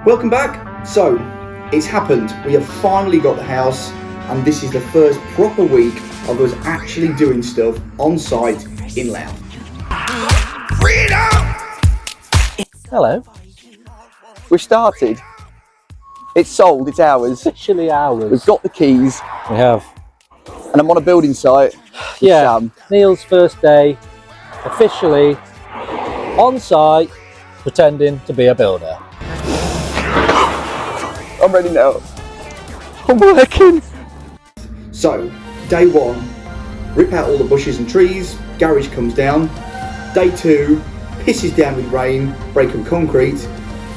Welcome back. So, it's happened. We have finally got the house, and this is the first proper week of us actually doing stuff on site in Louth. Freedom! Hello. We've started. It's sold, it's ours. Officially ours. We've got the keys. We have. And I'm on a building site with Sam. Neil's first day, officially on site, pretending to be a builder. I'm ready now. I'm working. So, day one, rip out all the bushes and trees, garage comes down. Day two, pisses down with rain, break up concrete.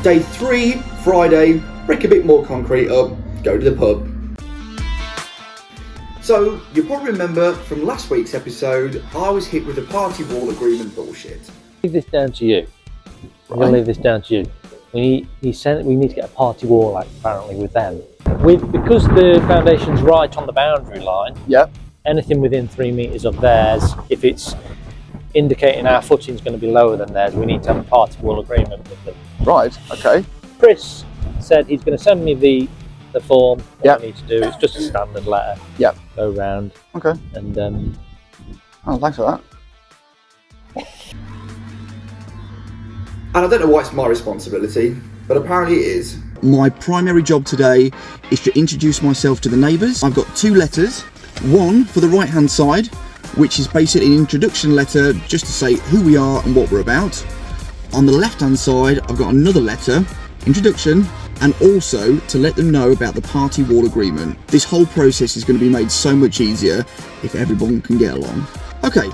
Day three, Friday, break a bit more concrete up, go to the pub. So, you probably remember from last week's episode, I was hit with the party wall agreement bullshit. Leave this down to you. I'm going to leave this down to you. We need to get a party wall out, apparently, with them. Because the foundation's right on the boundary line, anything within 3 metres of theirs, if it's indicating our footing's going to be lower than theirs, we need to have a party wall agreement with them. Right, okay. Chris said he's going to send me the form that I need to do. It's just a standard letter. Go round. Okay. And oh, thanks for that. And I don't know why it's my responsibility, but apparently it is. My primary job today is to introduce myself to the neighbours. I've got 2 letters. One for the right hand side, which is basically an introduction letter just to say who we are and what we're about. On the left hand side, I've got another letter, introduction, and also to let them know about the party wall agreement. This whole process is going to be made so much easier if everyone can get along. Okay,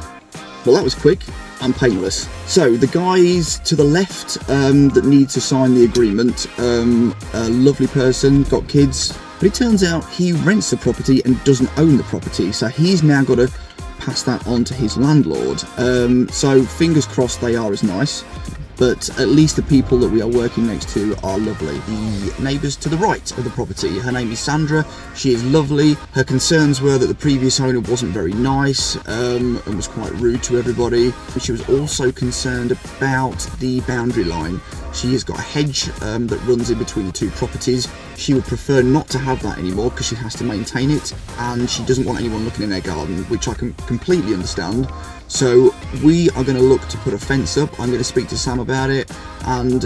well that was quick and painless. So the guys to the left that need to sign the agreement, a lovely person, got kids, but it turns out he rents the property and doesn't own the property, so he's now got to pass that on to his landlord. So fingers crossed they are as nice, but at least the people that we are working next to are lovely. The neighbours to the right of the property, her name is Sandra. She is lovely. Her concerns were that the previous owner wasn't very nice and was quite rude to everybody. She was also concerned about the boundary line. She has got a hedge that runs in between the 2 properties. She would prefer not to have that anymore because she has to maintain it, and she doesn't want anyone looking in their garden, which I can completely understand. So we are going to look to put a fence up. I'm going to speak to Sam about it and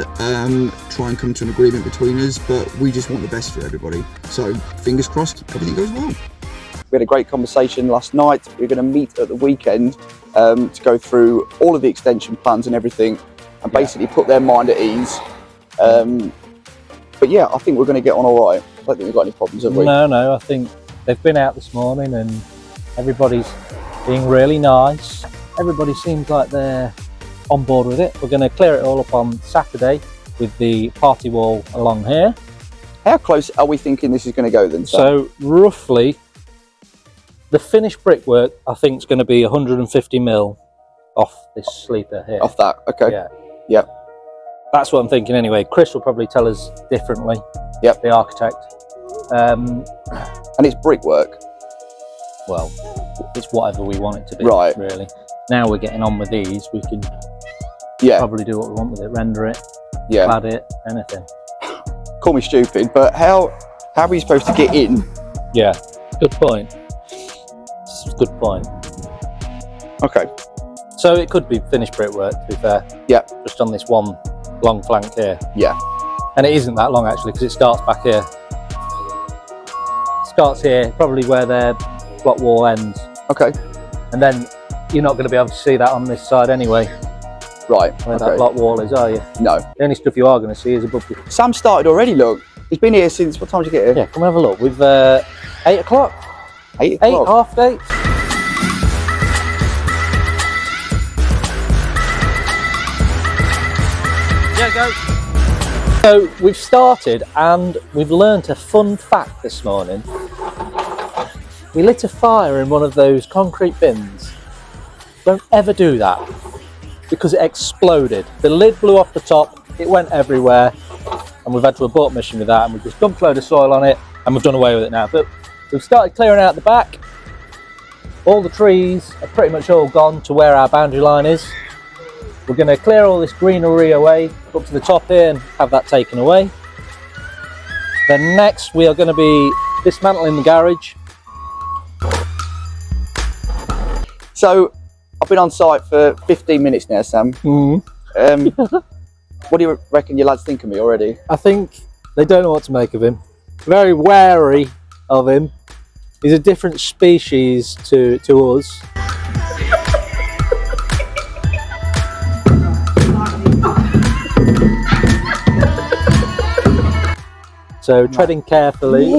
try and come to an agreement between us, but we just want the best for everybody. So fingers crossed, everything goes well. We had a great conversation last night. We're going to meet at the weekend to go through all of the extension plans and everything and basically put their mind at ease. But yeah, I think we're going to get on all right. I don't think we've got any problems, have we? No, I think they've been out this morning and everybody's being really nice. Everybody seems like they're on board with it. We're going to clear it all up on Saturday with the party wall along here. How close are we thinking this is going to go then, Sam? So roughly, the finished brickwork I think is going to be 150 mil off this sleeper here. Off that, okay. Yeah. That's what I'm thinking anyway. Chris will probably tell us differently. The architect. And it's brickwork. Well, it's whatever we want it to be, right? Really. Now we're getting on with these. We can probably do what we want with it, render it, clad it, anything. Call me stupid, but how are we supposed to get in? Yeah, good point. Good point. Okay. So it could be finished brickwork, to be fair. Yeah. Just on this one long flank here. Yeah. And it isn't that long actually, because it starts back here. Starts here, probably where their block wall ends. Okay. And then you're not going to be able to see that on this side anyway. Right. Where that block wall is, are you? No. The only stuff you are going to see is above you. Sam started already, look. He's been here since, what time did you get here? Yeah, come and have a look. We've 8 o'clock. 8 o'clock? 8, 8:30. Yeah, go. So we've started and we've learnt a fun fact this morning. We lit a fire in one of those concrete bins. Don't ever do that because it exploded. The lid blew off the top, it went everywhere, and we've had to abort mission with that, and we've just dumped a load of soil on it and we've done away with it now. But we've started clearing out the back. All the trees are pretty much all gone to where our boundary line is. We're going to clear all this greenery away up to the top here and have that taken away. Then next we are going to be dismantling the garage. So I've been on site for 15 minutes now, Sam. What do you reckon your lads think of me already? I think they don't know what to make of him. Very wary of him. He's a different species to us. So treading carefully.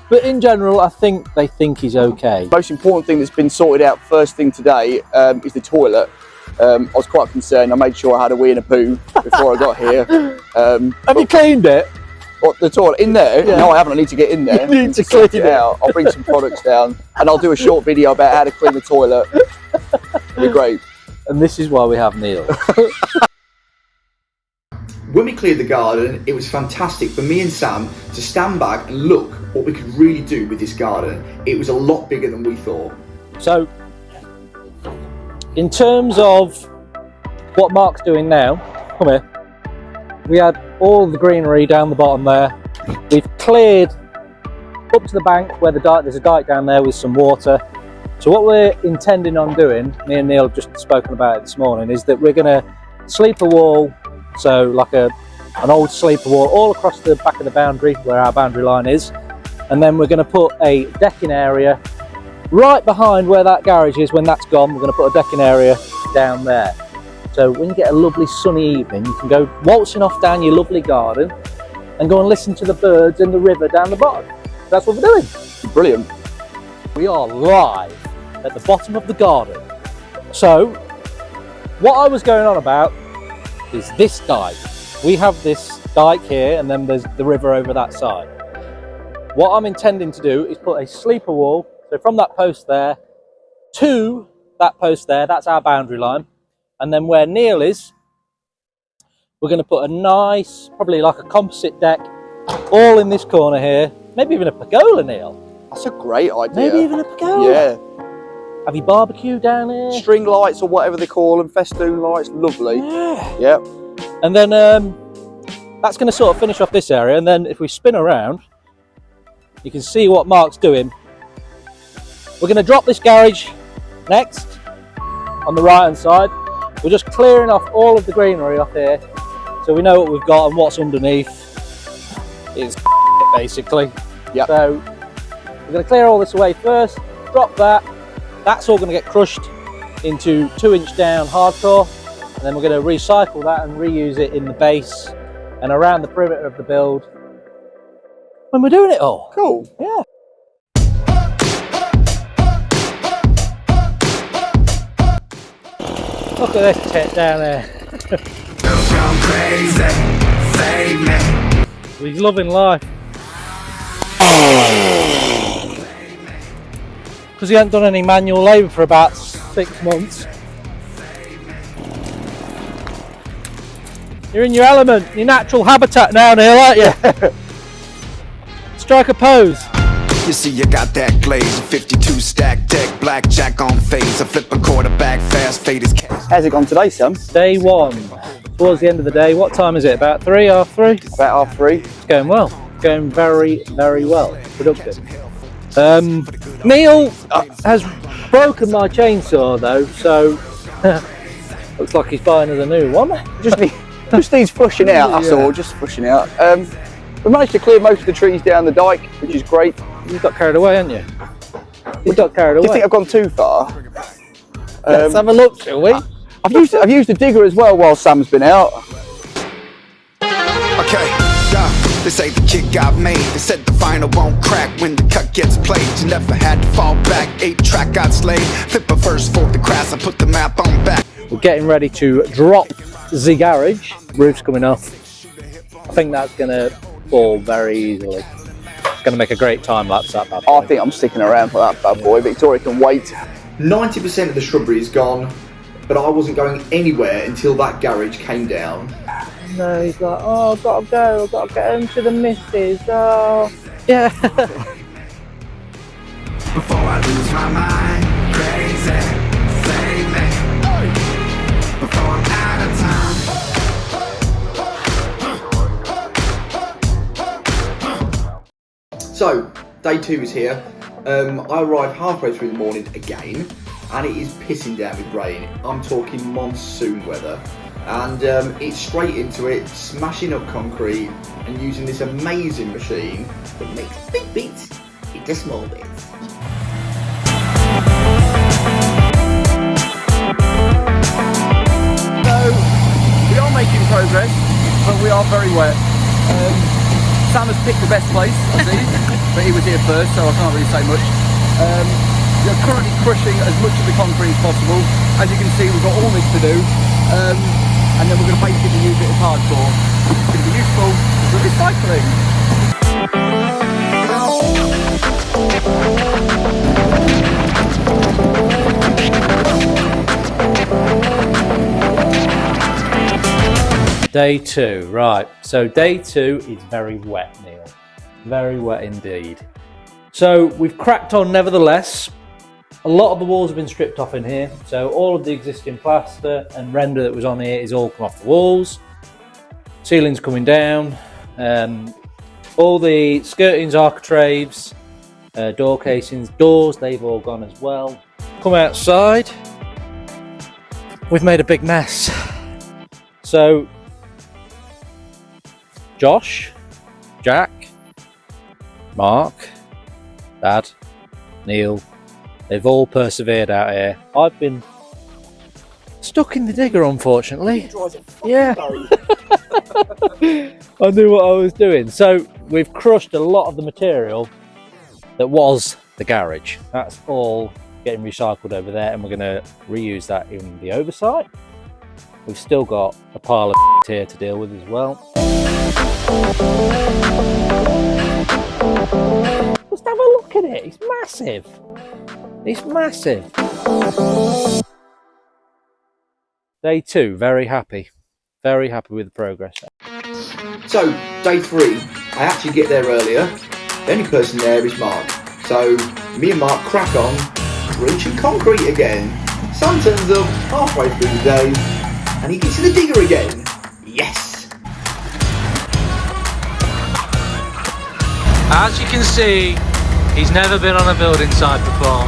But in general, I think they think he's okay. Most important thing that's been sorted out first thing today is the toilet. I was quite concerned. I made sure I had a wee and a poo before I got here. Have you cleaned it? What, the toilet in there? Yeah. No, I haven't. I need to get in there. You need to sort clean it out. I'll bring some products down and I'll do a short video about how to clean the toilet. It'll be great. And this is why we have Neil. When we cleared the garden, it was fantastic for me and Sam to stand back and look what we could really do with this garden. It was a lot bigger than we thought. So, in terms of what Mark's doing now, come here. We had all the greenery down the bottom there. We've cleared up to the bank where the dike, there's a dike down there with some water. So what we're intending on doing, me and Neil have just spoken about it this morning, is that we're going to sleeper wall, so like an old sleeper wall all across the back of the boundary where our boundary line is, and then we're going to put a decking area right behind where that garage is. When that's gone, we're going to put a decking area down there. So when you get a lovely sunny evening, you can go waltzing off down your lovely garden and go and listen to the birds and the river down the bottom. That's what we're doing. Brilliant. We are live at the bottom of the garden. So what I was going on about is this dike. We have this dike here and then there's the river over that side. What I'm intending to do is put a sleeper wall, so from that post there to that post there, that's our boundary line. And then where Neil is, we're going to put a nice, probably like a composite deck, all in this corner here. Maybe even a pergola, Neil. That's a great idea. Maybe even a pergola. Yeah. Have you barbecue down here? String lights or whatever they call them, festoon lights, lovely. Yeah. Yep. And then that's going to sort of finish off this area. And then if we spin around, you can see what Mark's doing. We're going to drop this garage next on the right hand side. We're just clearing off all of the greenery off here, so we know what we've got and what's underneath. It's basically. Yeah. So we're going to clear all this away first, drop that. That's all going to get crushed into 2-inch down hardcore, and then we're going to recycle that and reuse it in the base and around the perimeter of the build when we're doing it all. Cool. Yeah. Look at this tit down there. He's loving life. Because he hasn't done any manual labour for about 6 months. You're in your element, your natural habitat now, Neil, aren't you? Strike a pose. You see, you got that glaze, a 52 stack deck, blackjack on phase, a flip a quarterback, fast fade is cash. How's it gone today, Sam? Day one. Towards the end of the day. What time is it? About 3, half 3? About 3:30. It's going well. It's going very, very well. Productive. Neil has broken my chainsaw though, so looks like he's buying us a new one. Just needs flushing out, that's all, just flushing out. We managed to clear most of the trees down the dike, which is great. You got carried away, haven't you? You got carried Do away. you think I've gone too far? Let's have a look, shall we? I've used a digger as well while Sam's been out. Okay, yeah, they say the kid got made. They said the final won't crack when the cut gets played. You never had to fall back, 8-track got slayed. Flip a verse for the crass, I put the map on back. We're getting ready to drop the garage. Roof's coming off. I think that's going to fall very easily. It's going to make a great time lapse, that bad boy. I think I'm sticking around for that bad boy. Victoria can wait. 90% of the shrubbery is gone, but I wasn't going anywhere until that garage came down. No, he's like, oh, I've got to go, I've got to get home to the missus, oh. Yeah. Before I lose my mind, crazy, save me. Before I'm out of time. So, day 2 is here. I arrived halfway through the morning again, and it is pissing down with rain. I'm talking monsoon weather. And it's straight into it, smashing up concrete and using this amazing machine that makes big bits into small bits. So, we are making progress, but we are very wet. Sam has picked the best place, I see, but he was here first, so I can't really say much. We are currently crushing as much of the concrete as possible. As you can see, we've got all this to do, and then we're going to basically use it as hardcore. It's going to be useful for recycling. Day 2, right. So day 2 is very wet, Neil. Very wet indeed. So we've cracked on nevertheless. A lot of the walls have been stripped off in here. So all of the existing plaster and render that was on here is all come off the walls. Ceiling's coming down. All the skirtings, architraves, door casings, doors, they've all gone as well. Come outside. We've made a big mess. So Josh, Jack, Mark, Dad, Neil, they've all persevered out here. I've been stuck in the digger, unfortunately. Yeah. I knew what I was doing. So we've crushed a lot of the material that was the garage. That's all getting recycled over there, and we're going to reuse that in the oversight. We've still got a pile of here to deal with as well. Just have a look at it, it's massive. It's massive. Day 2, very happy. Very happy with the progress. So, day 3, I actually get there earlier. The only person there is Mark. So, me and Mark crack on, crunching concrete again. Sun turns up halfway through the day, and he gets to the digger again. Yes! As you can see, he's never been on a building site before.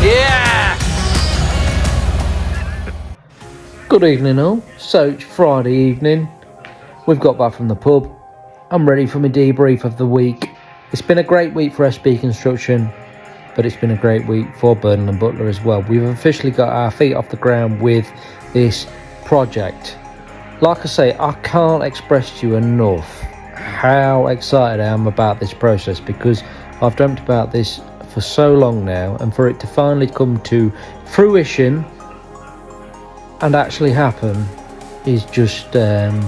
Yes! Good evening all. So it's Friday evening. We've got back from the pub. I'm ready for my debrief of the week. It's been a great week for SB Construction, but it's been a great week for Burnell and Butler as well. We've officially got our feet off the ground with this project. Like I say, I can't express to you enough how excited I am about this process, because I've dreamt about this for so long now, and for it to finally come to fruition and actually happen is just, I'm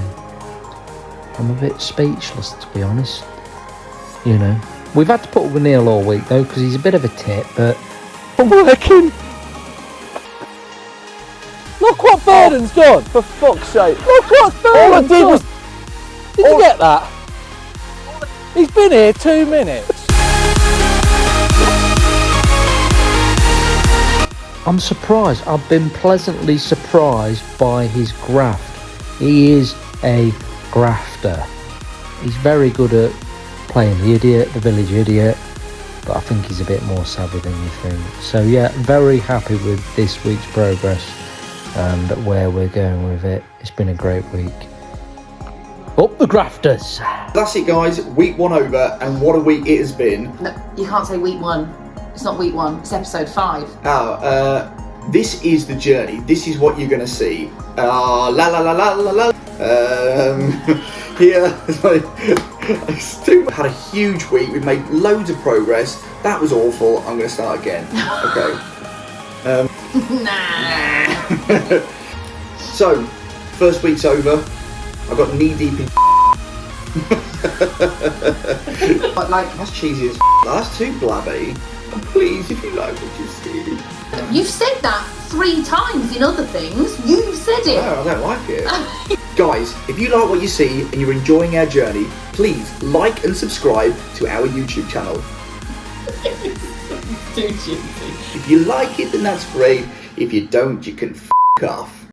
a bit speechless, to be honest. You know, we've had to put up with Neil all week though, because he's a bit of a tit, but I'm working. Look what Burden's done! For fuck's sake. Look what Burden's done! was... Did you get that? He's been here 2 minutes. I'm surprised. I've been pleasantly surprised by his graft. He is a grafter. He's very good at playing the idiot, the village idiot, but I think he's a bit more savvy than you think. So yeah, very happy with this week's progress and where we're going with it. It's been a great week. Up the grafters! That's it guys, week 1 over, and what a week it has been. No, you can't say week 1. It's not week 1, it's episode 5. This is the journey. This is what you're going to see. La la la la la la. Here, it's too much. Had a huge week. We made loads of progress. That was awful. I'm going to start again. Okay. Nah. So, first week's over. I got knee deep in. But like, that's cheesy as. That's too blabby. Please, if you like what you see. You've said that 3 times in other things. You've said it. No, I don't like it. Guys, if you like what you see and you're enjoying our journey, please like and subscribe to our YouTube channel. Too cheesy. If you like it, then that's great. If you don't, you can f*** off.